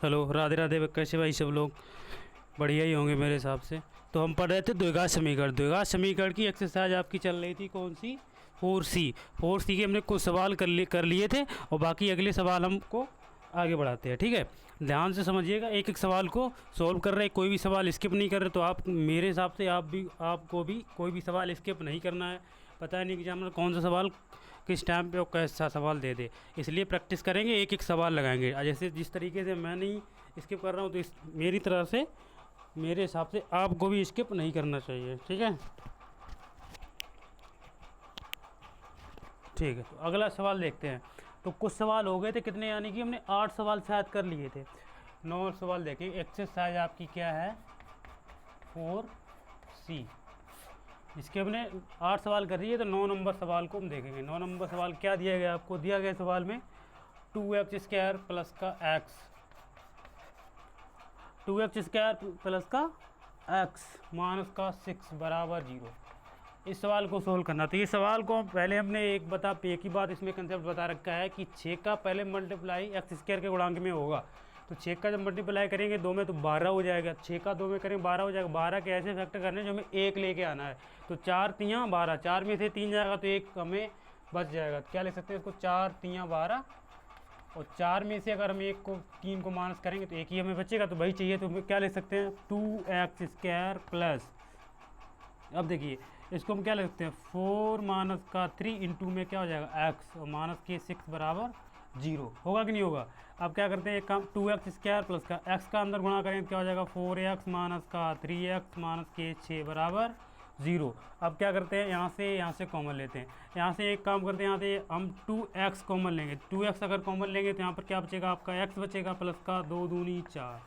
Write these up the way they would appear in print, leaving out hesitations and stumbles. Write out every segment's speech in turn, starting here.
Hello, Radhe Radhe. कैसे भाई सब लोग? बढ़िया ही होंगे मेरे हिसाब से। तो हम पढ़ रहे थे द्विघात समीकरण। द्विघात समीकरण की एक्सरसाइज आपकी चल रही थी कौन सी? 4C। 4C के हमने कुछ सवाल कर लिए थे और बाकी अगले सवाल हमको आगे बढ़ाते हैं। ठीक है, ध्यान से समझिएगा, एक एक सवाल को सॉल्व कर रहे हैं, कोई भी सवाल स्किप नहीं कर रहे। तो आप मेरे हिसाब से आपको भी कोई भी सवाल स्किप नहीं करना है। पता नहीं कि एग्जामिनर कौन सा सवाल किस टाइम पे और कैसा सवाल दे दे, इसलिए प्रैक्टिस करेंगे, एक एक सवाल लगाएंगे। जैसे जिस तरीके से मैं नहीं स्किप कर रहा हूँ, तो मेरी तरह से मेरे हिसाब से आपको भी स्किप नहीं करना चाहिए। ठीक है, ठीक है। तो अगला सवाल देखते हैं। तो कुछ सवाल हो गए थे कितने, यानी कि हमने 8 सवाल शायद कर लिए थे। 9 सवाल देखें। एक्सरसाइज आपकी क्या है? 4C। इसके हमने 8 सवाल कर रही है, तो 9 नंबर सवाल को हम देखेंगे। 9 नंबर सवाल क्या दिया गया आपको? दिया गया सवाल में 2x² प्लस का x, 2x² प्लस का x माइनस का 6 बराबर 0। इस सवाल को सोल्व करना। तो ये सवाल को पहले हमने एक ही बात इसमें कंसेप्ट बता रखा है कि 6 का पहले मल्टीप्लाई x² के गुणांक में होगा। तो 6 का जब मल्टीप्लाई करेंगे 2 में तो 12 हो जाएगा। 6 का 2 में करेंगे 12 हो जाएगा। 12 के ऐसे फैक्टर करने जो हमें 1 लेके आना है। तो 4 तियाँ 12, 4 में से 3 जाएगा तो 1 हमें बच जाएगा। क्या लिख सकते हैं इसको? 4 तियाँ 12, और 4 में से अगर हम 3 को माइनस करेंगे तो 1 ही हमें बचेगा। तो वही चाहिए, तो क्या लिख सकते हैं? 2x² प्लस, अब देखिए इसको हम क्या लिख सकते हैं? 4 माइनस का 3 इंटू में क्या हो जाएगा? x, और माइनस के 6 बराबर 0। होगा कि नहीं होगा? अब क्या करते हैं, एक काम, 2x² प्लस का x का अंदर गुणा करेंगे तो क्या हो जाएगा? 4x माइनस का 3x माइनस के 6 बराबर 0। अब क्या करते हैं, यहाँ से कॉमन लेते हैं। यहाँ से एक काम करते हैं, यहाँ से हम 2x कॉमन लेंगे। 2x अगर कॉमन लेंगे तो यहाँ पर क्या बचेगा आपका? x बचेगा प्लस का 2 दूनी 4,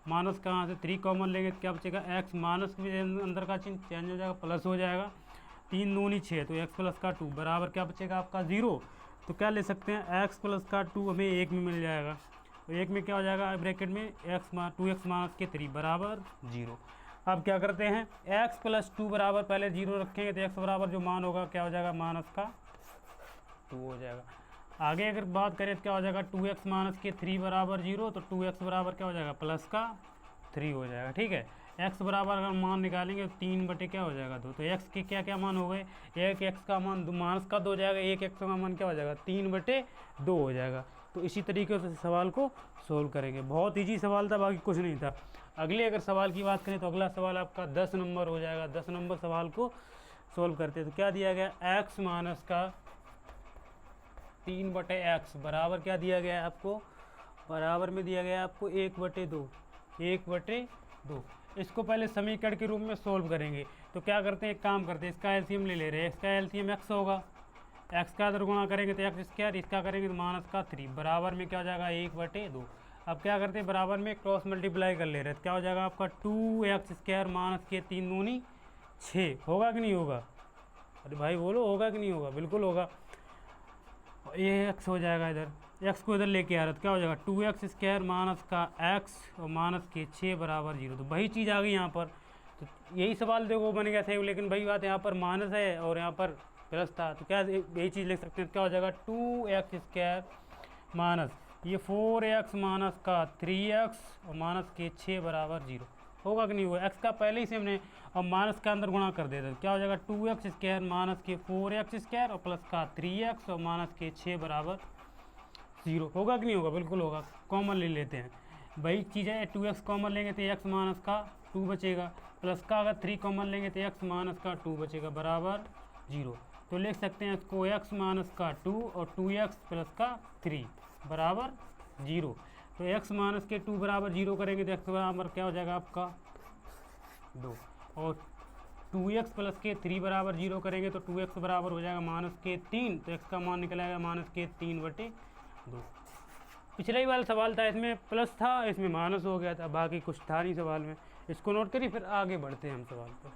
माइनस का यहाँ से 3 कॉमन लेंगे तो क्या बचेगा? x, माइनस भी अंदर का चिन्ह चेंज हो जाएगा, प्लस हो जाएगा। 3 दूनी 6, तो x प्लस का 2 बराबर क्या बचेगा आपका? 0। तो क्या ले सकते हैं? x प्लस का 2 हमें 1 में मिल जाएगा। तो 1 में क्या हो जाएगा ब्रैकेट में? 2x माइनस के 3 बराबर 0। अब क्या करते हैं, x प्लस 2 बराबर पहले 0 रखेंगे तो x बराबर जो मान होगा क्या हो जाएगा? माइनस का 2 हो जाएगा। आगे अगर बात करें तो क्या हो जाएगा? 2x माइनस के 3 बराबर 0, तो 2x बराबर क्या हो जाएगा? प्लस का 3 हो जाएगा। ठीक है, x बराबर अगर मान निकालेंगे तो 3 बटे क्या हो जाएगा? 2। तो x के क्या क्या मान हो गए? एक x का मान माइनस का 2 हो जाएगा, एक x का मान क्या हो जाएगा? 3 बटे 2 हो जाएगा। तो इसी तरीके से सवाल को सोल्व करेंगे। बहुत ईजी सवाल था, बाकी कुछ नहीं था। अगले अगर सवाल की बात करें तो अगला सवाल आपका 10 नंबर हो जाएगा। 10 नंबर सवाल को सोल्व करते हैं तो क्या दिया गया? x माइनस का 3 बटे x बराबर क्या दिया गया है आपको? बराबर में दिया गया है आपको 1 बटे 2, 1 बटे 2। इसको पहले समीकरण के रूप में सोल्व करेंगे। तो क्या करते हैं, एक काम करते हैं, इसका एलसीएम ले रहे हैं। इसका एलसीएम x होगा, x का अगर गुणा करेंगे तो x², इसका करेंगे तो माइनस का 3 बराबर में क्या हो जाएगा? 1 बटे 2। अब क्या करते हैं, बराबर में क्रॉस मल्टीप्लाई कर ले रहे हैं तो क्या हो जाएगा आपका? 2x² माइनस के 3 दूनी 6। होगा कि नहीं होगा? अरे भाई बोलो, होगा कि नहीं होगा? बिल्कुल होगा। ये x हो जाएगा, इधर x को इधर लेके आ रहा है तो क्या हो जाएगा? 2x² माइनस का x और माइनस के 6 बराबर 0। तो वही चीज़ आ गई यहाँ पर। तो यही सवाल देखो बन गया सही, लेकिन वही बात, यहाँ पर माइनस है और यहाँ पर प्लस था। तो क्या यही चीज़ लिख सकते हैं? क्या हो जाएगा? 2x² माइनस ये 4x माइनस का 3x और माइनस के 6 बराबर 0। होगा कि नहीं होगा? x का पहले ही से हमने और माइनस का अंदर गुणा कर देते, क्या हो जाएगा? 2x² माइनस के 4x² और प्लस का 3x और माइनस के 6 बराबर 0। होगा कि नहीं होगा? बिल्कुल होगा। कॉमन ले लेते हैं, वही चीज़ है। 2x कॉमन लेंगे तो x माइनस का 2 बचेगा, प्लस का अगर 3 कॉमन लेंगे तो x माइनस का 2 बचेगा बराबर 0। तो लिख सकते हैं इसको x माइनस का 2 और 2x प्लस का 3 बराबर 0। तो x माइनस के 2 बराबर 0 करेंगे तो x बराबर क्या हो जाएगा आपका? 2, और 2x प्लस के 3 बराबर 0 करेंगे तो 2x बराबर हो जाएगा माइनस के 3। तो x का मान निकल आएगा माइनस के 3 बटे 2। पिछला ही वाला सवाल था, इसमें प्लस था, इसमें माइनस हो गया था, बाकी कुछ था नहीं सवाल में। इसको नोट करिए, फिर आगे बढ़ते हैं हम सवाल पर।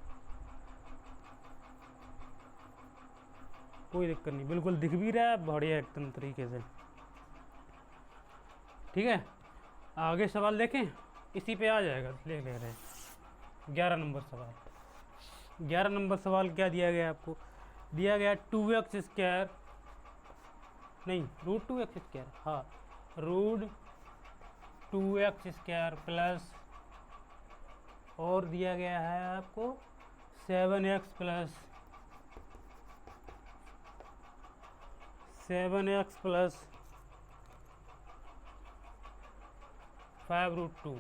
कोई दिक्कत नहीं, बिल्कुल दिख भी रहा है बढ़िया एकदम तरीके से। ठीक है, आगे सवाल देखें, इसी पे आ जाएगा। ले रहे हैं 11 नंबर सवाल। 11 नंबर सवाल क्या दिया गया आपको? दिया गया 2x², नहीं √2x², हाँ √2 2x² प्लस और दिया गया है आपको 7x प्लस 5√2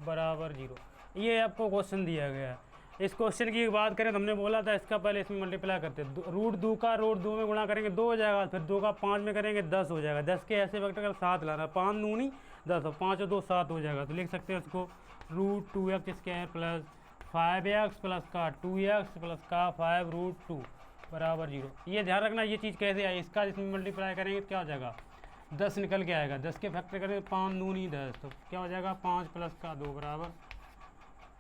बराबर 0। ये आपको क्वेश्चन दिया गया है। इस क्वेश्चन की बात करें तो हमने बोला था इसका पहले इसमें मल्टीप्लाई करते √2 का √2 में गुणा करेंगे 2 हो जाएगा, फिर 2 का 5 में करेंगे 10 हो जाएगा। 10 के ऐसे वेक्टर का 7 लाना, 5 दूनी 10 और 5 और 2 7 हो जाएगा। तो लिख सकते हैं इसको √2x² प्लस 5x प्लस का 2x प्लस का 5√2 बराबर 0। ये ध्यान रखना ये चीज़ कैसे आई, इसका इसमें मल्टीप्लाई करेंगे तो क्या हो जाएगा 10 निकल के आएगा। 10 के फैक्टर करेंगे 5 दूनी 10, तो क्या हो जाएगा 5 प्लस का 2 बराबर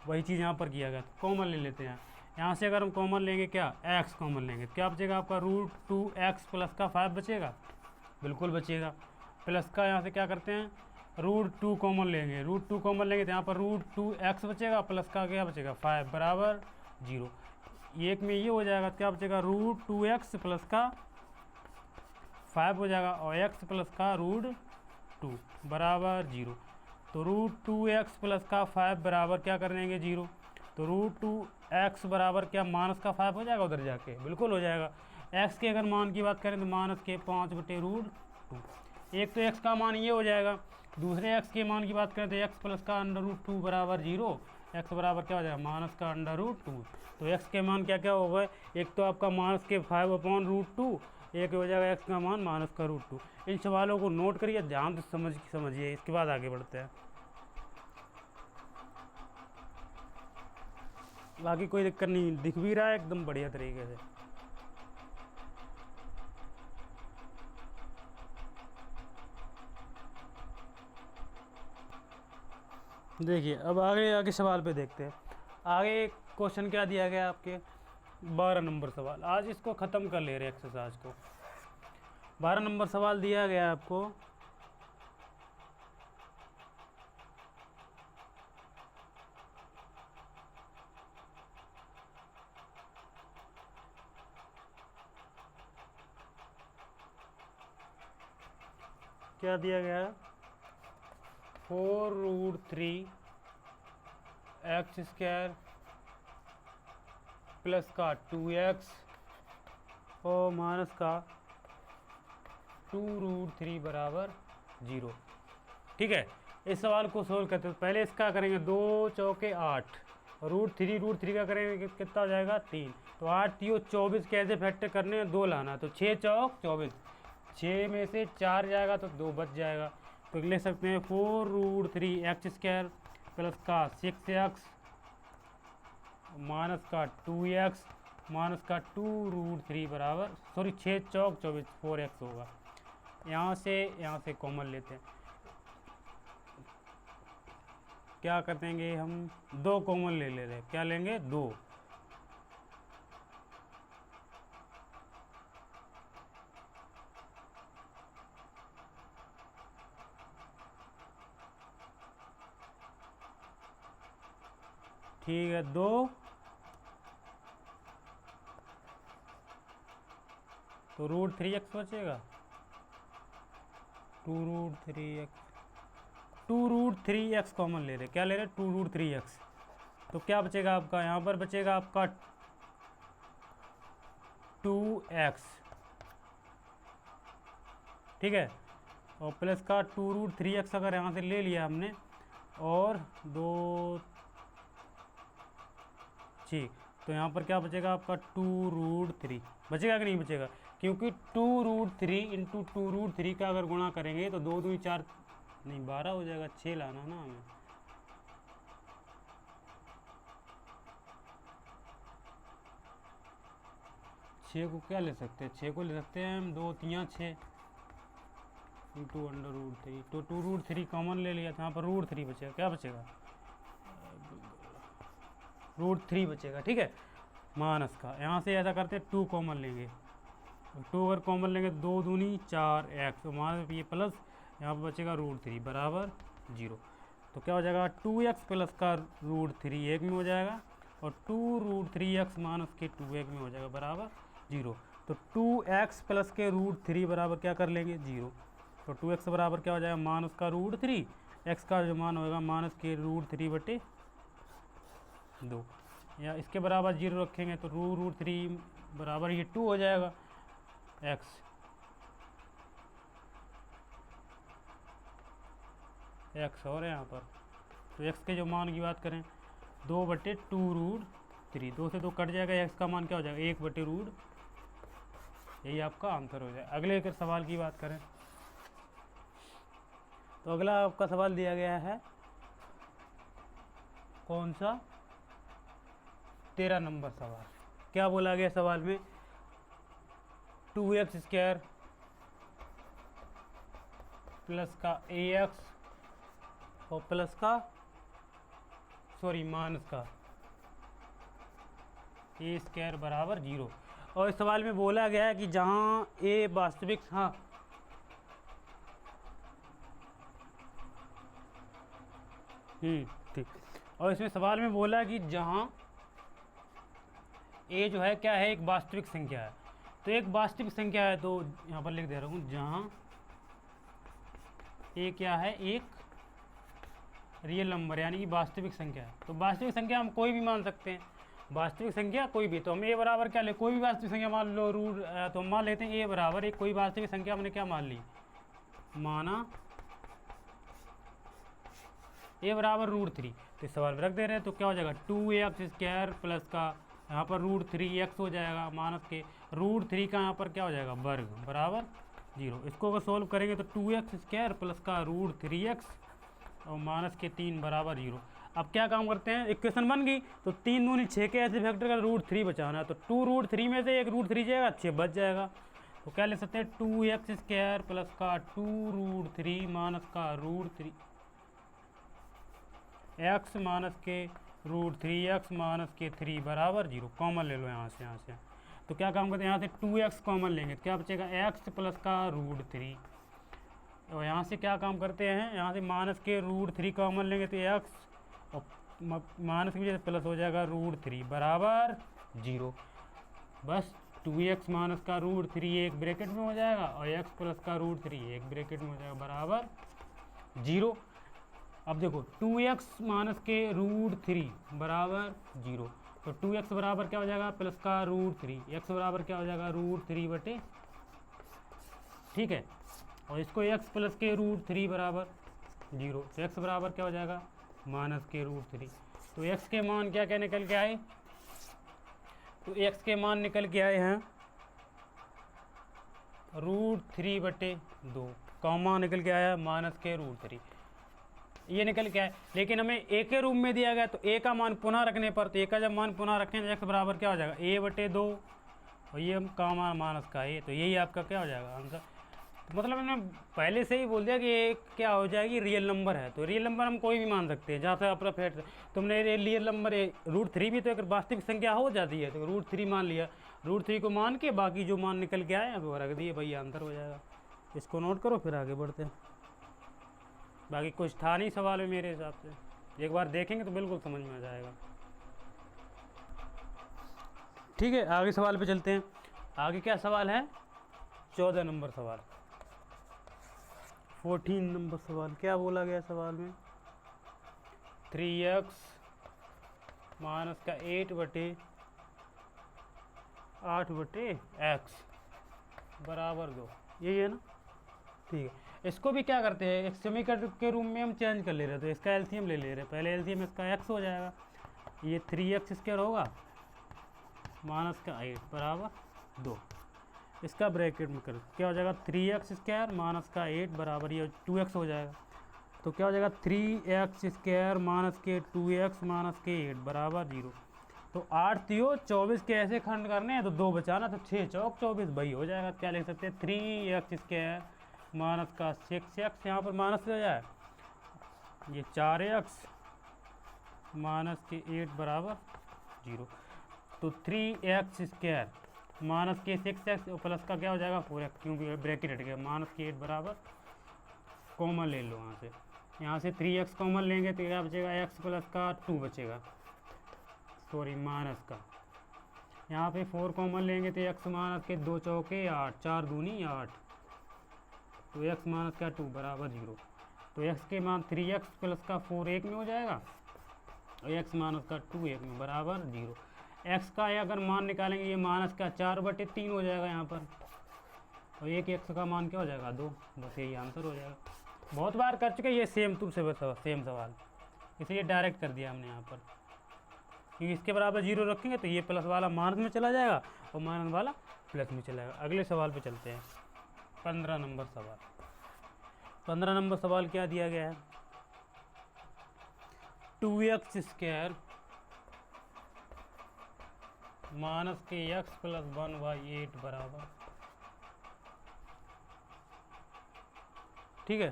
वही चीज़ यहाँ पर किया गया। तो कॉमन ले लेते हैं, यहाँ से अगर हम कॉमन लेंगे क्या x कॉमन लेंगे क्या बचेगा आपका √2x प्लस का 5 बचेगा, बिल्कुल बचेगा। प्लस का यहाँ से क्या करते हैं √2 कॉमन लेंगे, √2 कॉमन लेंगे तो यहाँ पर √2x बचेगा, प्लस का क्या बचेगा 5 बराबर 0। एक में ये हो जाएगा क्या बचेगा √2x प्लस का 5 हो जाएगा और x प्लस का √2 बराबर 0। तो √2x प्लस का 5 बराबर क्या कर देंगे 0। तो √2x बराबर क्या माइनस का 5 हो जाएगा उधर जाके, बिल्कुल हो जाएगा। x के अगर मान की बात करें तो माइनस के 5/√2। एक तो x का मान ये हो जाएगा, दूसरे x के मान की बात करें तो x प्लस का √2 बराबर 0। x बराबर क्या हो जाएगा माइनस का √2। तो x के मान क्या क्या होगा, एक तो आपका माइनस के 5/√2, एक हो जाएगा x का मान माइनस का √2। इन सवालों को नोट करिए, ध्यान से समझिए, इसके बाद आगे बढ़ते हैं। बाकी कोई दिक्कत नहीं, दिख भी रहा है एकदम बढ़िया तरीके से। देखिए अब आगे सवाल पे देखते हैं। आगे क्वेश्चन क्या दिया गया आपके 12 नंबर सवाल। आज इसको ख़त्म कर ले रहे हैं एक्सरसाइज को। 12 नंबर सवाल दिया गया आपको, क्या दिया गया है 4√3x² प्लस का 2x और माइनस का 2√3 बराबर 0। ठीक है, इस सवाल को सोल्व करते हैं। पहले इसका करेंगे 2 चौके 8 और √3 का करेंगे कितना हो जाएगा 3। तो 8 3 24 कैसे फैक्टर करने हैं 2 लाना, तो 6 चौक 24, 6 में से 4 जाएगा तो 2 बच जाएगा। तो ले सकते हैं 4√3x² प्लस का 6x माइनस का 2x माइनस का 2√3 बराबर 6 चौक 24 4x होगा। यहाँ से कॉमन लेते हैं, क्या कर देंगे हम 2 कॉमन ले रहे हैं, क्या लेंगे 2। ठीक है 2 तो √3x बचेगा 2√3x कॉमन ले रहे, क्या ले रहे 2√3x। तो क्या बचेगा आपका, यहाँ पर बचेगा आपका 2x, ठीक है, और प्लस का 2√3x अगर यहाँ से ले लिया हमने और 2 ठीक, तो यहाँ पर क्या बचेगा आपका 2√3 बचेगा कि नहीं बचेगा, क्योंकि 2√3 इंटू 2√3 का अगर गुणा करेंगे तो 2 2 4 नहीं 12 हो जाएगा, 6 लाना ना हमें। छः को क्या ले सकते हैं, 6 को ले सकते हैं हम, 2 3 6 इंटू √3, तो 2√3 कॉमन ले लिया था, यहाँ पर √3 बचेगा, क्या बचेगा √3 बचेगा। ठीक है, माइनस का यहाँ से ऐसा करते हैं 2 कॉमन लेंगे, 2 अगर कॉमन लेंगे 2 दूनी 4x, तो माइनस ये प्लस यहाँ पर बचेगा √3 बराबर 0। तो क्या हो जाएगा 2x प्लस का √3 एक में हो जाएगा और 2√3x माइनस के 2 एक में हो जाएगा बराबर 0। तो 2x प्लस के √3 बराबर क्या कर लेंगे 0। तो 2x बराबर क्या हो जाएगा, माइनस का रूट 3, x का जो मान होगा माइनस के रूट 3/2, या इसके बराबर 0 रखेंगे तो रूट 3 बराबर ये 2 हो जाएगा, x और यहाँ पर। तो x के जो मान की बात करें 2/2 रूट 3, 2 से 2 कट जाएगा, x का मान क्या हो जाएगा 1/रूट, यही आपका आंसर हो जाएगा। अगले एक सवाल की बात करें तो अगला आपका सवाल दिया गया है कौन सा, 13 नंबर सवाल। क्या बोला गया सवाल में, 2x² प्लस का ax और प्लस का माइनस का a² बराबर 0। और इस सवाल में बोला गया है कि जहाँ a वास्तविक, हाँ ठीक, और इसमें सवाल में बोला कि जहाँ a जो है क्या है, एक वास्तविक संख्या है। तो एक वास्तविक संख्या है तो यहाँ पर लिख दे रहा हूँ, जहाँ a क्या है, एक रियल नंबर यानी कि वास्तविक संख्या है। तो वास्तविक संख्या हम कोई भी मान सकते हैं, वास्तविक संख्या कोई भी। तो हम a बराबर क्या ले, कोई भी वास्तविक संख्या मान लो, रूट, तो हम मान लेते हैं a बराबर एक कोई वास्तविक संख्या हमने क्या मान ली, माना a बराबर रूट 3। तो इस सवाल में रख दे रहे हैं तो क्या हो जाएगा 2x² प्लस का यहाँ पर रूट 3x हो जाएगा, माइनस के रूट 3 का यहाँ पर क्या हो जाएगा वर्ग बराबर 0। इसको अगर सोल्व करेंगे तो 2x² प्लस का रूट 3x और माइनस के 3 बराबर 0। अब क्या काम करते हैं, इक्वेशन बन गई तो 3 दूनी 6 के ऐसे फैक्टर का रूट 3 बचाना है। तो 2 रूट 3 में से एक रूट 3 जाएगा, 6 बच जाएगा। तो क्या ले सकते हैं 2x² प्लस का 2 रूट 3 माइनस का रूट 3 x माइनस के रूट 3x माइनस के 3 बराबर 0। कॉमन ले लो यहाँ से तो क्या काम करते हैं, यहाँ से 2x कॉमन लेंगे, क्या बचेगा x प्लस का रूट 3। और यहाँ से क्या काम करते हैं, यहाँ से माइनस के रूट 3 कॉमन लेंगे तो x और माइनस की वजह से प्लस हो जाएगा रूट 3 बराबर 0। बस 2x माइनस का रूट 3 एक ब्रैकेट में हो जाएगा और x प्लस का रूट 3 एक ब्रैकेट में हो जाएगा बराबर 0। अब देखो 2x माइनस के रूट 3 बराबर 0, तो 2x बराबर क्या हो जाएगा प्लस का रूट 3, x बराबर क्या हो जाएगा रूट 3/, ठीक है। और इसको x प्लस के रूट 3 बराबर 0, तो x बराबर क्या हो जाएगा माइनस के रूट 3। तो x के मान क्या क्या निकल के आए, तो x के मान निकल के आए हैं रूट 3/2, कॉमा निकल के आया माइनस के रूट 3, ये निकल के आए। लेकिन हमें a के रूप में दिया गया तो a का मान पुनः रखने पर, तो a का जब मान पुनः रखें तो x बराबर क्या हो जाएगा a/2 और ये कॉमा माइनस का a, तो यही आपका क्या हो जाएगा आंसर। मतलब हमने पहले से ही बोल दिया कि ये क्या हो जाएगी रियल नंबर है, तो रियल नंबर हम कोई भी मान सकते हैं। जहाँ से अपना फेट तुमने रियल नंबर रूट 3 भी तो एक वास्तविक संख्या हो जाती है, तो रूट 3 मान लिया, रूट 3 को मान के बाकी जो मान निकल के आए वो रख दिए, भाई आंसर हो जाएगा। इसको नोट करो फिर आगे बढ़ते हैं। बाकी कुछ था नहीं सवाल में मेरे हिसाब से, एक बार देखेंगे तो बिल्कुल समझ में आ जाएगा। ठीक है, आगे सवाल पे चलते हैं। आगे क्या सवाल है, 14 नंबर सवाल, 14 नंबर सवाल। क्या बोला गया सवाल में, 3x माइनस का 8/8/x बराबर 2, यही है ना, ठीक है। इसको भी क्या करते हैं, एक समीकरण के रूप में हम चेंज कर ले रहे हैं, तो इसका एलसीएम ले ले रहे हैं। पहले एलसीएम इसका x हो जाएगा, ये 3x² होगा माइनस का 8 बराबर 2, इसका ब्रैकेट में कर क्या हो जाएगा 3x² माइनस का 8 बराबर ये 2x हो जाएगा। तो क्या हो जाएगा 3x² माइनस के 2x माइनस के 8 बराबर 0। तो 8 3 24 के ऐसे खंड करने हैं तो 2 बचाना, तो 6 चौक 24 भाई हो जाएगा। क्या लिख सकते हैं 3x² माइनस का 6x, यहाँ पर माइनस हो जाए, ये 4x माइनस के 8 बराबर 0। तो 3x² माइनस के 6x और प्लस का क्या हो जाएगा 4x, क्योंकि ब्रैकेट हट गया, माइनस के 8 बराबर, कॉमन ले लो यहाँ से 3x कॉमन लेंगे तो क्या बचेगा x प्लस का 2 बचेगा, सॉरी माइनस का। यहाँ पे 4 कॉमन लेंगे तो x माइनस के 2 चौके 8, 4 दूनी 8, तो x माइनस का 2 बराबर 0। तो x के मान 3x प्लस का 4 एक में हो जाएगा और x माइनस का 2 एक में बराबर 0। x का अगर मान निकालेंगे ये माइनस का 4/3 हो जाएगा यहाँ पर, और एक x का मान क्या हो जाएगा 2। बस यही आंसर हो जाएगा। बहुत बार कर चुके ये सेम टू सेम सवाल, इसलिए डायरेक्ट कर दिया हमने यहाँ पर, क्योंकि इसके बराबर 0 रखेंगे तो ये प्लस वाला माइनस में चला जाएगा और माइनस वाला प्लस में चला जाएगा। अगले सवाल पे चलते हैं। 15 नंबर सवाल। 15 नंबर सवाल क्या दिया गया है, 2x² माइनस के x प्लस 1/8 बराबर, ठीक है।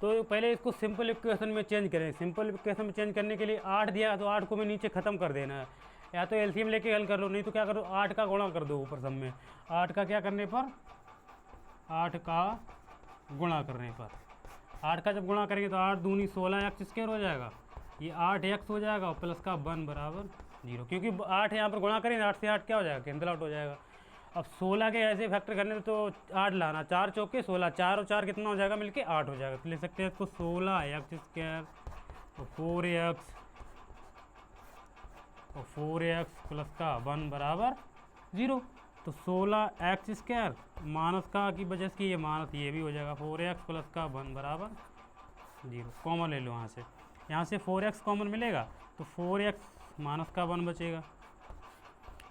तो पहले इसको सिंपल इक्वेशन में चेंज करें। सिंपल इक्वेशन में चेंज करने के लिए 8 दिया तो 8 को मैं नीचे ख़त्म कर देना है, या तो एलसीएम लेके हल कर लो, नहीं तो क्या करो 8 का गुणा कर दो ऊपर सब में। 8 का क्या करने पर, 8 का गुणा करने पर, 8 का जब गुणा करेंगे तो 8 दूनी 16x² हो जाएगा, ये 8x हो जाएगा और प्लस का 1 बराबर 0, क्योंकि 8 यहाँ पर गुणा करेंगे 8 से 8 क्या हो जाएगा, कैंसिल आउट हो जाएगा। अब 16 के ऐसे फैक्टर करने तो 8 लाना, 4 चौके 16, 4 और 4 कितना हो जाएगा मिलके 8 हो जाएगा। तो ले सकते हैं इसको 16x² और 4x प्लस का 1 बराबर 0। तो 16x² माइनस का की वजह से ये माइनस ये भी हो जाएगा, 4x प्लस का 1 बराबर 0। कॉमन ले लो यहाँ से 4x कॉमन मिलेगा तो 4x माइनस का 1 बचेगा,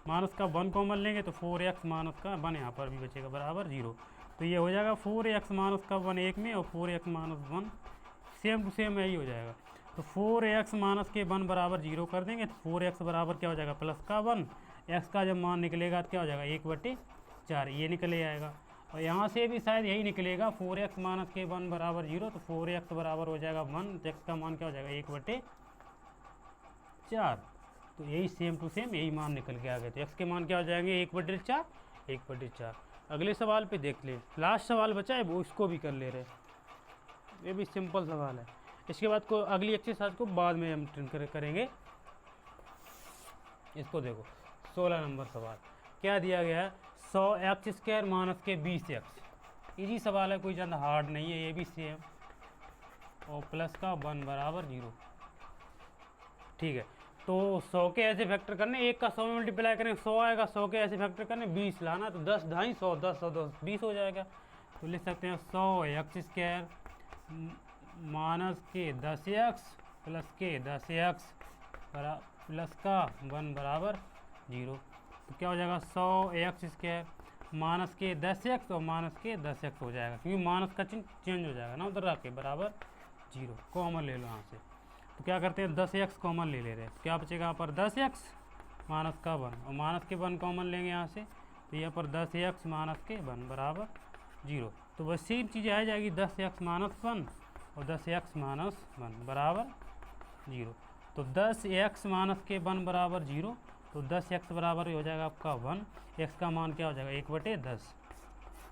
माइनस का 1 कॉमन लेंगे तो 4x माइनस का 1 यहाँ पर भी बचेगा बराबर 0। तो ये हो जाएगा 4x माइनस का 1 एक में और 4x minus 1 same to same यही हो जाएगा। तो 4x माइनस के 1 बराबर 0 कर देंगे तो 4x बराबर क्या हो जाएगा प्लस का 1, x का जब मान निकलेगा तो क्या हो जाएगा 1/4 ये निकले आएगा। और यहाँ से भी शायद यही निकलेगा 4x माइनस के 1 बराबर 0, तो 4x बराबर हो जाएगा 1, x का मान क्या हो जाएगा 1/4। तो यही सेम टू सेम यही मान निकल के आ गए। तो x के मान क्या हो जाएंगे 1/4। अगले सवाल पे देख ले, लास्ट सवाल बचा है वो इसको भी कर ले रहे, ये भी सिंपल सवाल है। इसके बाद को अगली एक्सरसाइज को बाद में हम करेंगे। इसको देखो 16 नंबर सवाल क्या दिया गया है, 100x² माइनस के 20x। इजी सवाल है, कोई ज़्यादा हार्ड नहीं है, ये भी सेम और प्लस का 1 बराबर 0, ठीक है। तो 100 के ऐसे फैक्टर करने, एक का 100 में मल्टीप्लाई करें 100 आएगा, 100 के ऐसे फैक्टर करने 20 लाना तो 10 ढाई 100 10 10 20 हो जाएगा। तो लिख सकते हैं 100x² माइनस के 10x प्लस के 10x प्लस का 1 बराबर 0। तो क्या हो जाएगा 100x² माइनस के 10x और माइनस के 10x हो जाएगा, क्योंकि माइनस का चिन्ह चेंज हो जाएगा ना उधर रख के, बराबर 0। कॉमन ले लो यहाँ से, तो क्या करते हैं 10x कॉमन ले रहे हैं, तो क्या बचेगा यहाँ पर 10x माइनस का 1 और माइनस के 1 कॉमन लेंगे यहाँ से, तो यहाँ पर 10x माइनस के 1 बराबर 0। तो बस सेम चीज़ें आ जाएगी 10x माइनस 1 और 10x माइनस 1 बराबर 0। तो 10x माइनस के 1 बराबर 0, तो 10x बराबर हो जाएगा आपका 1, x का मान क्या हो जाएगा 1/10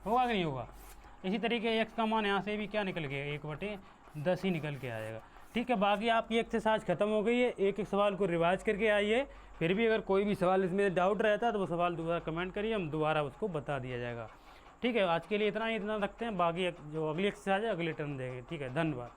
होगा कि नहीं होगा। इसी तरीके x का मान यहाँ से भी क्या निकल गया 1/10 ही निकल के आएगा, ठीक है। बाकी आपकी एक्सरसाइज खत्म हो गई है, एक एक सवाल को रिवाइज करके आइए। फिर भी अगर कोई भी सवाल इसमें डाउट रहता है तो वो सवाल दोबारा कमेंट करिए, हम दोबारा उसको बता दिया जाएगा, ठीक है। आज के लिए इतना रखते हैं, बाकी जो अगली एक्सरसाइज है अगले टर्म देंगे, ठीक है। धन्यवाद।